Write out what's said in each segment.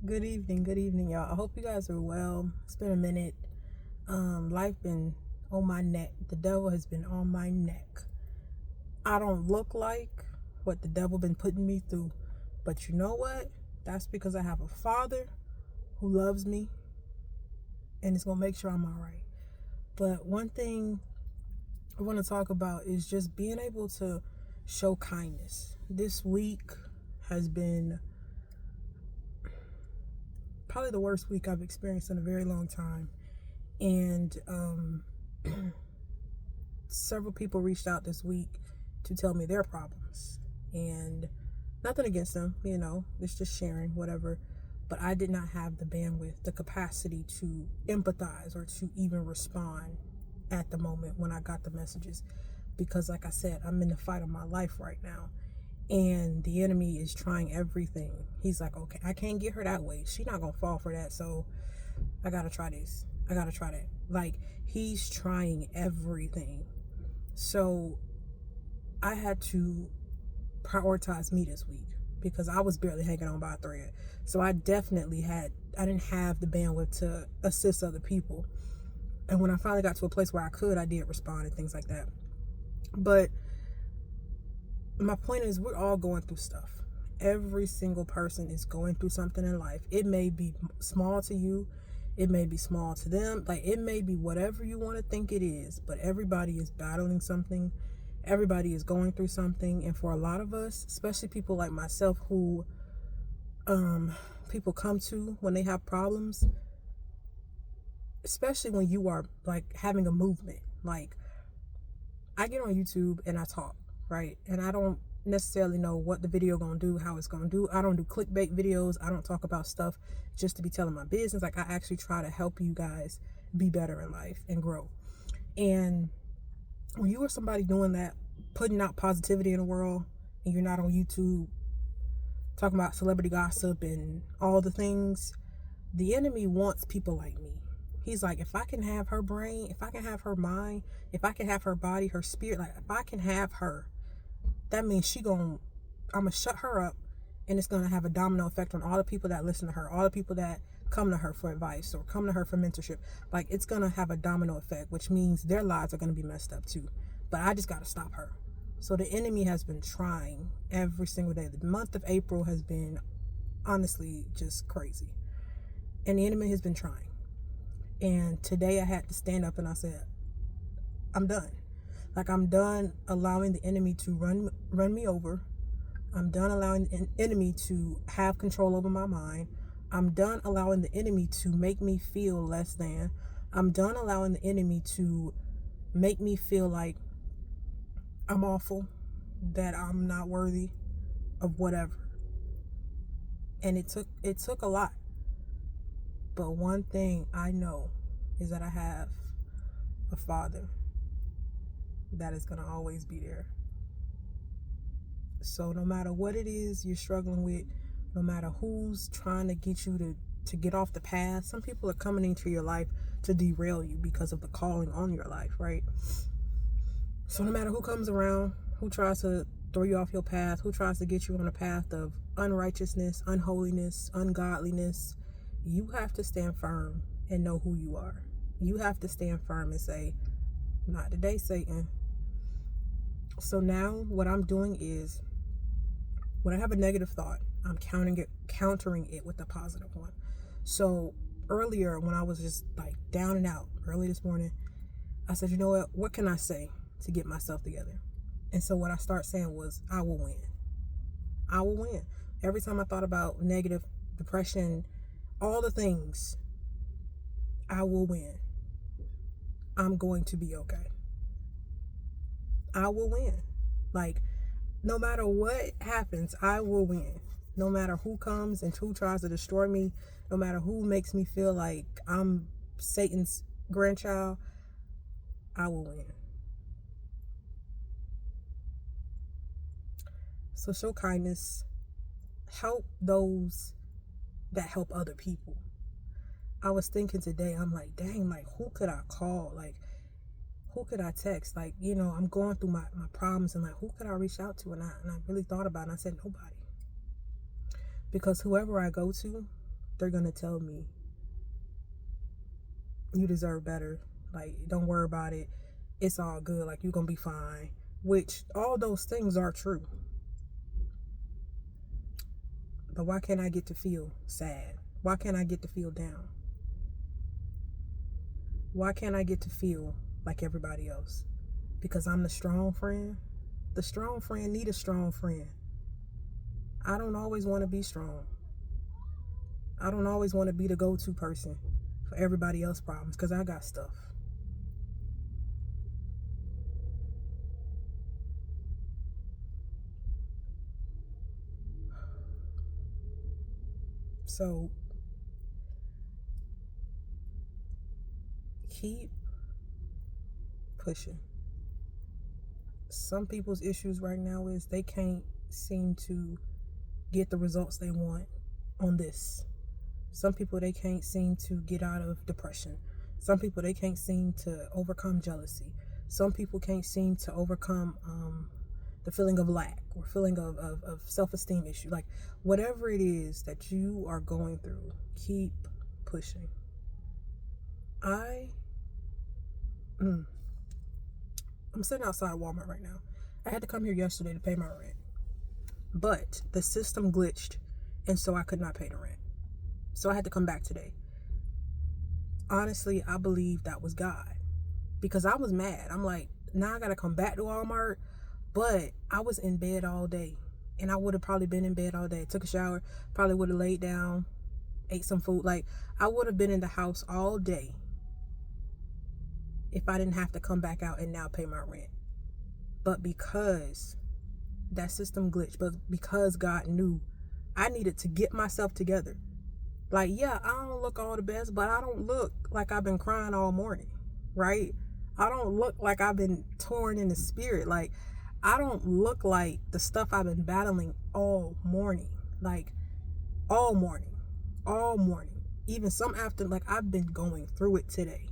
Good evening, y'all. I hope you guys are well. It's been a minute. Life been on my neck. The devil has been on my neck. I don't look like what the devil been putting me through, but you know what? That's because I have a father who loves me and is gonna make sure I'm all right. But one thing I want to talk about is just being able to show kindness. This week has been probably the worst week I've experienced in a very long time. And several people reached out this week to tell me their problems. And nothing against them, it's just sharing, whatever. But I did not have the bandwidth, the capacity to empathize or to even respond at the moment when I got the messages. Because, like I said, I'm in the fight of my life right now. And the enemy is trying everything. He's like, okay, I can't get her that way. She's not going to fall for that. So I got to try this. I got to try that. Like, he's trying everything. So I had to prioritize me this week because I was barely hanging on by a thread. So I didn't have the bandwidth to assist other people. And when I finally got to a place where I could, I did respond and things like that. But my point is, we're all going through stuff. Every single person is going through something in life. It may be small to you. It may be small to them. Like, it may be whatever you want to think it is, but everybody is battling something. Everybody is going through something. And for a lot of us, especially people like myself who people come to when they have problems, especially when you are like having a movement. Like, I get on YouTube and I talk, right? And I don't necessarily know what the video gonna do, how it's gonna do. I don't do clickbait videos. I don't talk about stuff just to be telling my business. Like, I actually try to help you guys be better in life and grow. And when you are somebody doing that, putting out positivity in the world, and you're not on YouTube talking about celebrity gossip and all the things, the enemy wants people like me. He's like, if I can have her brain, if I can have her mind, if I can have her body, her spirit, like, if I can have her, that means I'm gonna shut her up, and it's gonna have a domino effect on all the people that listen to her, all the people that come to her for advice or come to her for mentorship. Like, it's gonna have a domino effect, which means their lives are gonna be messed up too. But I just gotta stop her. So the enemy has been trying every single day. The month of April has been honestly just crazy. And the enemy has been trying. And today I had to stand up and I said, I'm done. Like, I'm done allowing the enemy to run me over. I'm done allowing the enemy to have control over my mind. I'm done allowing the enemy to make me feel less than. I'm done allowing the enemy to make me feel like I'm awful, that I'm not worthy of whatever. And it took a lot. But one thing I know is that I have a father that is going to always be there. So no matter what it is you're struggling with, no matter who's trying to get you to get off the path, some people are coming into your life to derail you because of the calling on your life, right? So no matter who comes around, who tries to throw you off your path, who tries to get you on a path of unrighteousness, unholiness, ungodliness, you have to stand firm and know who you are. You have to stand firm and say, not today, Satan. So now what I'm doing is, when I have a negative thought, I'm countering it with a positive one. So earlier, when I was just like down and out early this morning, I said, you know what can I say to get myself together? And so what I started saying was, I will win. I will win. Every time I thought about negative, depression, all the things, I will win. I'm going to be okay. I will win. Like, no matter what happens, I will win. No matter who comes and who tries to destroy me, no matter who makes me feel like I'm Satan's grandchild, I will win. So show kindness. Help those that help other people. I was thinking today, I'm like, dang, like, who could I call? Like, who could I text? Like, I'm going through my problems, and like, who could I reach out to? And I really thought about it, and I said, nobody. Because whoever I go to, they're going to tell me, you deserve better. Like, don't worry about it. It's all good. Like, you're going to be fine. Which, all those things are true. But why can't I get to feel sad? Why can't I get to feel down? Why can't I get to feel like everybody else? Because I'm the strong friend? The strong friend need a strong friend. I don't always want to be strong. I don't always want to be the go-to person for everybody else's problems because I got stuff. So keep pushing. Some people's issues right now is they can't seem to get the results they want on this. Some people, they can't seem to get out of depression. Some people, they can't seem to overcome jealousy. Some people can't seem to overcome the feeling of lack or feeling of self-esteem issue. Like, whatever it is that you are going through, keep pushing. I'm sitting outside of Walmart right now. I had to come here yesterday to pay my rent, but the system glitched, and so I could not pay the rent. So I had to come back today. Honestly, I believe that was God, because I was mad. I'm like, now I gotta come back to Walmart, but I was in bed all day, and I would have probably been in bed all day. Took a shower, probably would have laid down, ate some food. Like, I would have been in the house all day if I didn't have to come back out and now pay my rent. But because that system glitched, but because God knew I needed to get myself together. Like, yeah, I don't look all the best, but I don't look like I've been crying all morning, right? I don't look like I've been torn in the spirit. Like, I don't look like the stuff I've been battling all morning. Like, all morning. Even some after, like, I've been going through it today,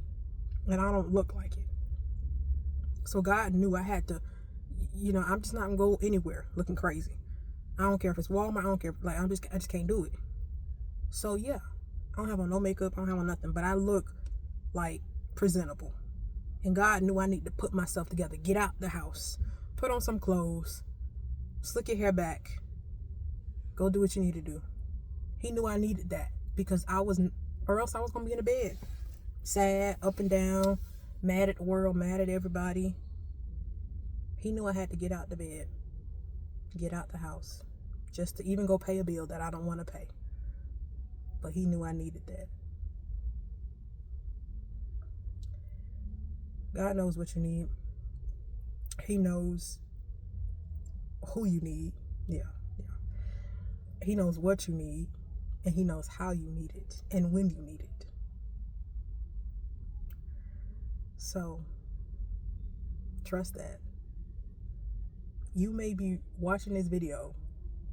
and I don't look like it. So God knew I had to, I'm just not gonna go anywhere looking crazy. I don't care if it's Walmart. I don't care. Like, I just can't do it. So yeah, I don't have on no makeup. I don't have on nothing, but I look like presentable. And God knew I need to put myself together. Get out the house, put on some clothes, slick your hair back, go do what you need to do. He knew I needed that because or else I was gonna be in the bed, sad, up and down, mad at the world, mad at everybody. He knew I had to get out the bed, get out the house, just to even go pay a bill that I don't want to pay. But he knew I needed that. God knows what you need. He knows who you need. Yeah. He knows what you need, and he knows how you need it and when you need it. So trust that. You may be watching this video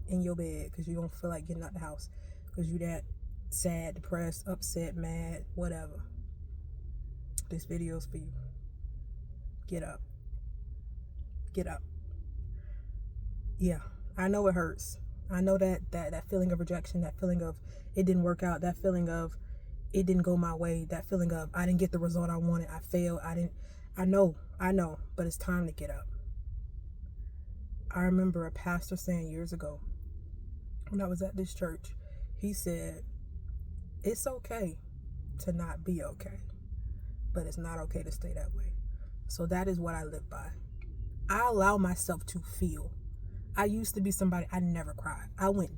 in your bed because you don't feel like getting out the house because you're that sad, depressed, upset, mad, whatever. This video is for you. Get up. Get up. Yeah, I know it hurts. I know that feeling of rejection, that feeling of it didn't work out, that feeling of it didn't go my way, that feeling of I didn't get the result I wanted, I failed, I know, but it's time to get up. I remember a pastor saying years ago when I was at this church, he said, it's okay to not be okay, but it's not okay to stay that way. So that is what I live by. I allow myself to feel. I used to be somebody, I never cried. I went a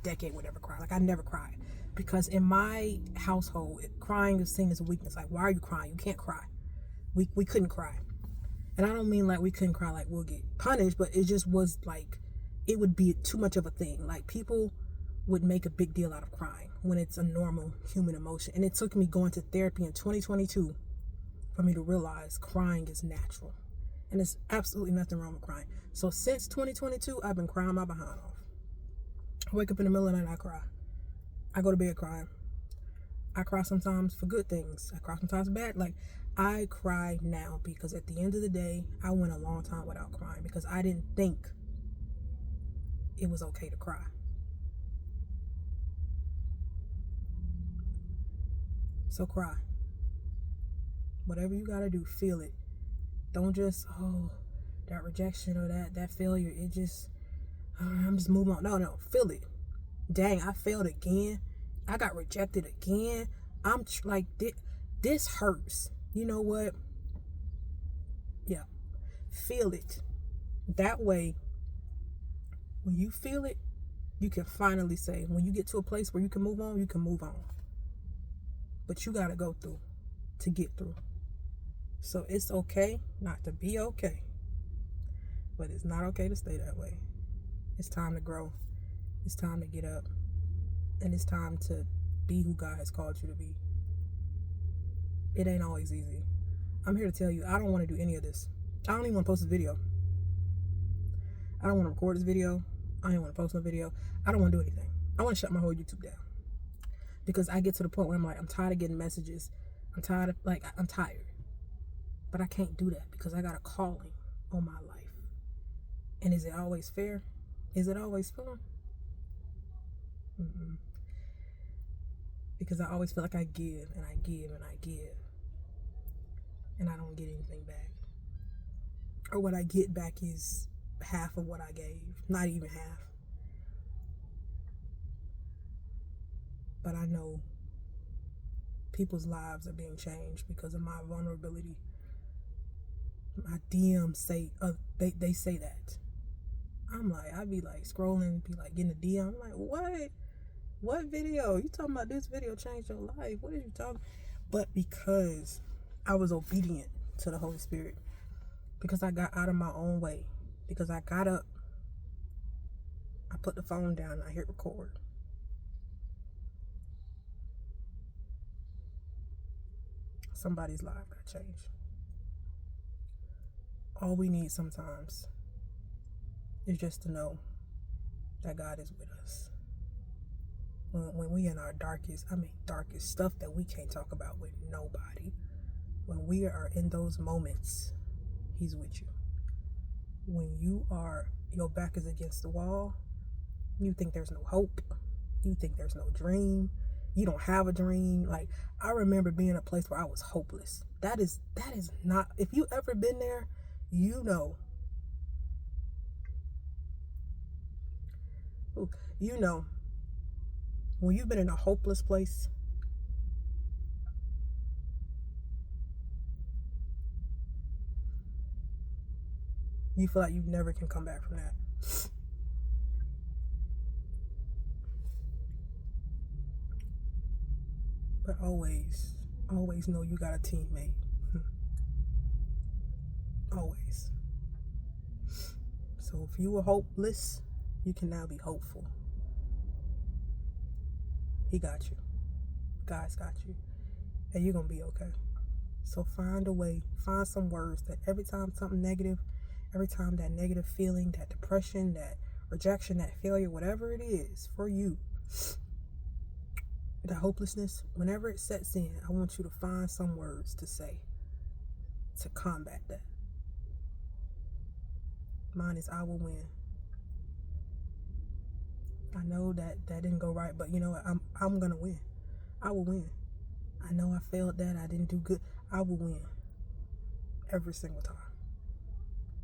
decade would never cry. Like, I never cried. Because in my household, crying is seen as a weakness. Like, why are you crying? You can't cry. We couldn't cry. And I don't mean like we couldn't cry like we'll get punished, but it just was like, it would be too much of a thing. Like, people would make a big deal out of crying when it's a normal human emotion. And it took me going to therapy in 2022 for me to realize crying is natural. And there's absolutely nothing wrong with crying. So since 2022, I've been crying my behind off. I wake up in the middle of the night, I cry. I go to bed crying. I cry sometimes for good things. I cry sometimes bad. Like, I cry now because at the end of the day, I went a long time without crying because I didn't think it was okay to cry. So cry. Whatever you gotta do, feel it. Don't just, oh, that rejection or that failure, it just, I'm just moving on. No, feel it. Dang, I failed again. I got rejected again. I'm like, this hurts. You know what? Yeah, feel it. That way, when you feel it, you can finally say, when you get to a place where you can move on, you can move on. But you got to go through to get through. So it's okay not to be okay. But it's not okay to stay that way. It's time to grow. It's time to get up. And it's time to be who God has called you to be. It ain't always easy. I'm here to tell you, I don't want to do any of this. I don't even want to post this video. I don't want to record this video. I don't want to post no video. I don't want to do anything. I want to shut my whole YouTube down. Because I get to the point where I'm like, I'm tired of getting messages. I'm tired. But I can't do that because I got a calling on my life. And is it always fair? Is it always fun? Mm-mm. Because I always feel like I give and I give and I give. And I don't get anything back. Or what I get back is half of what I gave. Not even half. But I know people's lives are being changed because of my vulnerability. My DMs say, they say that. I'm like, I'd be like scrolling, be like getting a DM. I'm like, what? What video? You talking about this video changed your life? What are you talking? But because I was obedient to the Holy Spirit, because I got out of my own way, because I got up, I put the phone down, and I hit record. Somebody's life got changed. All we need sometimes is just to know that God is with us. When we in our darkest stuff that we can't talk about with nobody. When we are in those moments, He's with you. When your back is against the wall, you think there's no hope. You think there's no dream. You don't have a dream. Like, I remember being in a place where I was hopeless. That is not, if you ever been there, you know. You know, when you've been in a hopeless place, you feel like you never can come back from that. But always know you got a teammate. Always. So if you were hopeless, you can now be hopeful. He got you. God's got you. And you're going to be okay. So find a way, find some words that every time something negative, every time that negative feeling, that depression, that rejection, that failure, whatever it is for you, that hopelessness, whenever it sets in, I want you to find some words to say to combat that. Mine is, I will win. I know that didn't go right, but you know what? I'm gonna win. I will win. I know I failed that. I didn't do good. I will win. Every single time.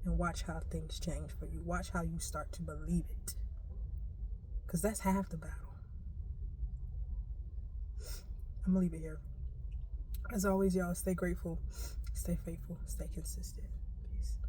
And watch how things change for you. Watch how you start to believe it. Because that's half the battle. I'm gonna leave it here. As always, y'all, stay grateful, stay faithful, stay consistent.